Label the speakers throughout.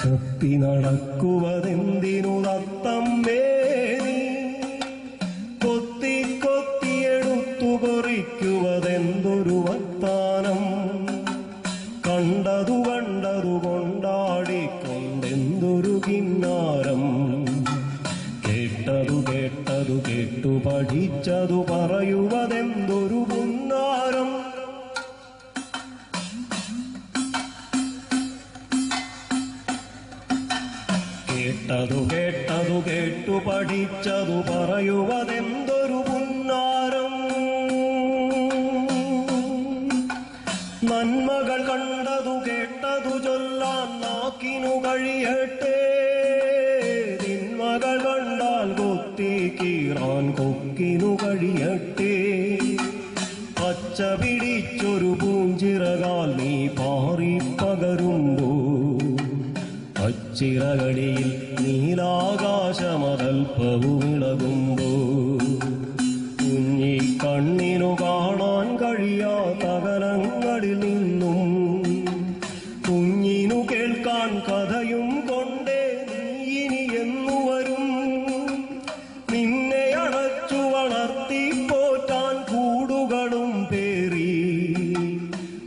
Speaker 1: തപ്പി നടക്കുവതെന്തിനു തത്തമ്മേ നീ കൊത്തി കൊത്തിയെടുത്തു കൊറിക്കുവതെന്തൊരു വർത്താനം കണ്ടതു കൊണ്ടാടിക്കൊണ്ടെന്തൊരു കിന്നാരം കേട്ടതു കേട്ടു പഠിച്ചതു പറയുവതെന്തൊരു പുന്നാരം കേട്ടതു പഠിച്ചതു പറയുവതെന്തൊരു പുന്നാരം നന്മകൾ കണ്ടതു കേട്ടതു ചൊല്ലാൻ നാക്കിനു കഴിയട്ടെ തിന്മകൾ കണ്ടാൽ കൊത്തി കീറാൻ കൊക്കിനു കഴിയട്ടെ പച്ച പിടിച്ചൊരു പൂഞ്ചിറകാൽ നീ പാറി പകരുമ്പോ അച്ചിറകളിൽ നീലാകാശമതൽപ്പവുമിളകുമ്പോ കുഞ്ഞി കണ്ണിനു കാണാൻ കഴിയാത്ത അകലങ്ങളിൽ നിന്നും കുഞ്ഞിനു കേൾക്കാൻ കഥയും കൊണ്ടേ നീ ഇനി എന്നു വരും നിന്നെ അടച്ചു വളർത്തി പോറ്റാൻ കൂടുകളും പേറി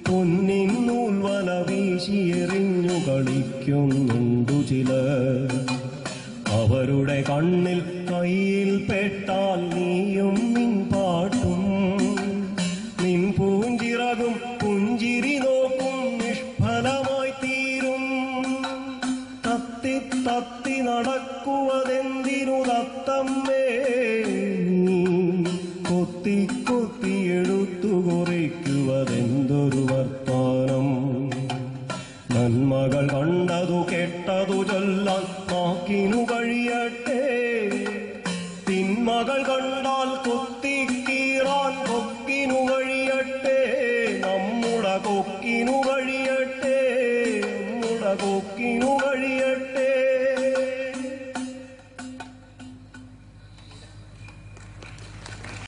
Speaker 1: പൊന്നിൻ നൂൽവല വീശിയെറിഞ്ഞു കളിക്കുന്നുണ്ടു ചിലർ അവരുടെ കണ്ണിൽ കയ്യിൽ പെട്ടാൽ നീയും നിൻ പാട്ടും നിൻ പൂഞ്ചിറകും പുഞ്ചിരി നോക്കും നിഷ്ഫലമായി തീരും തത്തി നടക്കുവതെന്തിനു തത്തമ്മേ നീ കൊത്തി കൊത്തിയെടുത്തു കുറിക്കുവതെന്തൊരു വർത്താനം നന്മകൾ കണ്ടതു കേട്ടതു ചൊല്ലാൻ നാക്കിനു കഴിയട്ടെ തിന്മകൾ കണ്ടാൽ കൊത്തിക്കീറാൻ കൊക്കിനു കഴിയട്ടെ നമ്മുടെ കൊക്കിനു കഴിയട്ടെ നമ്മുടെ കൊക്കിനു കഴിയട്ടെ